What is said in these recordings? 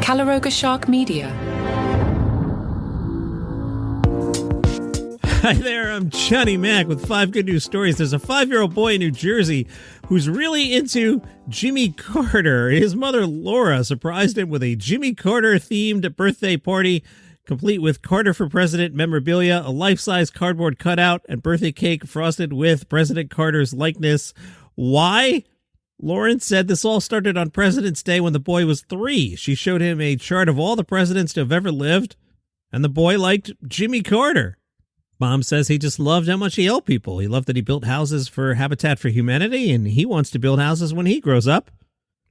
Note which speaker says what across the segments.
Speaker 1: Caloroga Shark Media.
Speaker 2: Hi there, I'm Johnny Mac with 5 good news stories. There's a 5-year-old boy in New Jersey who's really into Jimmy Carter. His mother, Laura, surprised him with a Jimmy Carter-themed birthday party, complete with Carter for President memorabilia, a life-size cardboard cutout, and birthday cake frosted with President Carter's likeness. Why? Lauren said this all started on President's Day when the boy was 3. She showed him a chart of all the presidents to have ever lived, and the boy liked Jimmy Carter. Mom says he just loved how much he helped people. He loved that he built houses for Habitat for Humanity, and he wants to build houses when he grows up.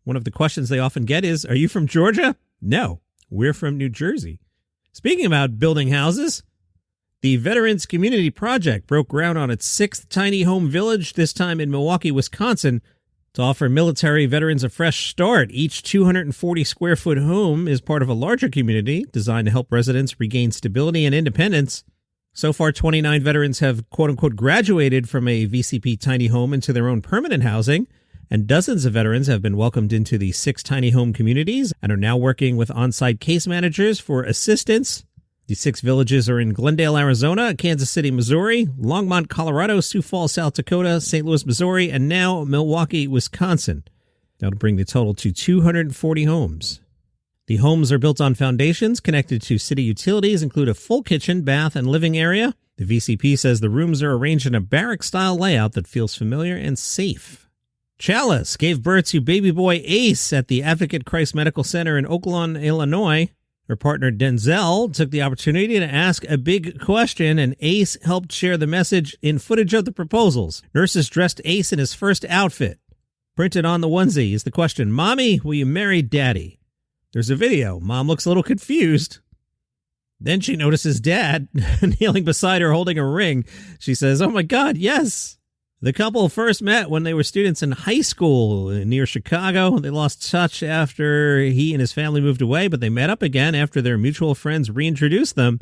Speaker 2: One of the questions they often get is, are you from Georgia? No, we're from New Jersey. Speaking about building houses, the Veterans Community Project broke ground on its 6th tiny home village, this time in Milwaukee, Wisconsin, to offer military veterans a fresh start. Each 240-square-foot home is part of a larger community designed to help residents regain stability and independence. So far, 29 veterans have, quote-unquote, graduated from a VCP tiny home into their own permanent housing, and dozens of veterans have been welcomed into the 6 tiny home communities and are now working with on-site case managers for assistance. The 6 villages are in Glendale, Arizona, Kansas City, Missouri, Longmont, Colorado, Sioux Falls, South Dakota, St. Louis, Missouri, and now Milwaukee, Wisconsin. That'll bring the total to 240 homes. The homes are built on foundations connected to city utilities, include a full kitchen, bath, and living area. The VCP says the rooms are arranged in a barrack-style layout that feels familiar and safe. Chalice gave birth to baby boy Ace at the Advocate Christ Medical Center in Oaklawn, Illinois. Her partner Denzel took the opportunity to ask a big question, and Ace helped share the message in footage of the proposals. Nurses dressed Ace in his first outfit. Printed on the onesie is the question, Mommy, will you marry Daddy? There's a video. Mom looks a little confused. Then she notices Dad kneeling beside her holding a ring. She says, oh my God, yes. The couple first met when they were students in high school near Chicago. They lost touch after he and his family moved away, but they met up again after their mutual friends reintroduced them.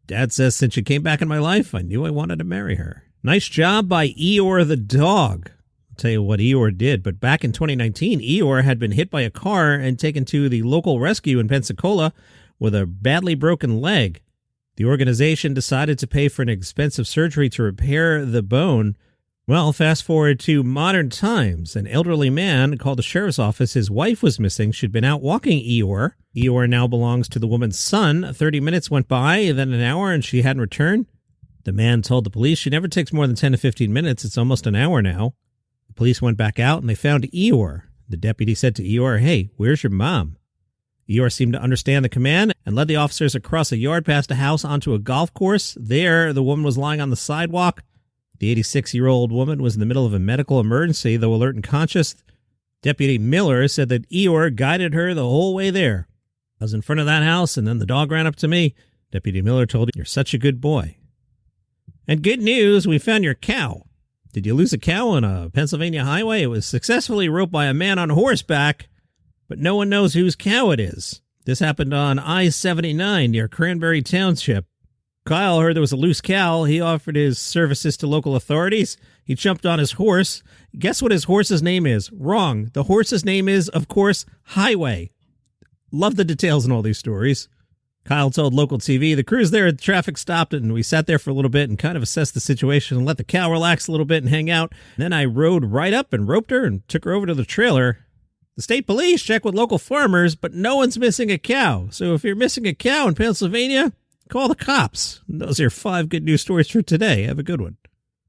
Speaker 2: Dad says, since she came back in my life, I knew I wanted to marry her. Nice job by Eeyore the dog. I'll tell you what Eeyore did, but back in 2019, Eeyore had been hit by a car and taken to the local rescue in Pensacola with a badly broken leg. The organization decided to pay for an expensive surgery to repair the bone. Well, fast forward to modern times. An elderly man called the sheriff's office. His wife was missing. She'd been out walking Eeyore. Eeyore now belongs to the woman's son. 30 minutes went by, then an hour, and she hadn't returned. The man told the police she never takes more than 10 to 15 minutes. It's almost an hour now. The police went back out, and they found Eeyore. The deputy said to Eeyore, hey, where's your mom? Eeyore seemed to understand the command and led the officers across a yard past a house onto a golf course. There, the woman was lying on the sidewalk. The 86-year-old woman was in the middle of a medical emergency, though alert and conscious. Deputy Miller said that Eeyore guided her the whole way there. I was in front of that house, and then the dog ran up to me. Deputy Miller told her, you're such a good boy. And good news, we found your cow. Did you lose a cow on a Pennsylvania highway? It was successfully roped by a man on horseback, but no one knows whose cow it is. This happened on I-79 near Cranberry Township. Kyle heard there was a loose cow. He offered his services to local authorities. He jumped on his horse. Guess what his horse's name is? Wrong. The horse's name is, of course, Highway. Love the details in all these stories. Kyle told local TV, the crews there at the traffic stopped and we sat there for a little bit and kind of assessed the situation and let the cow relax a little bit and hang out. And then I rode right up and roped her and took her over to the trailer. The state police checked with local farmers, but no one's missing a cow. So if you're missing a cow in Pennsylvania, call the cops. And those are your 5 good news stories for today. Have a good one.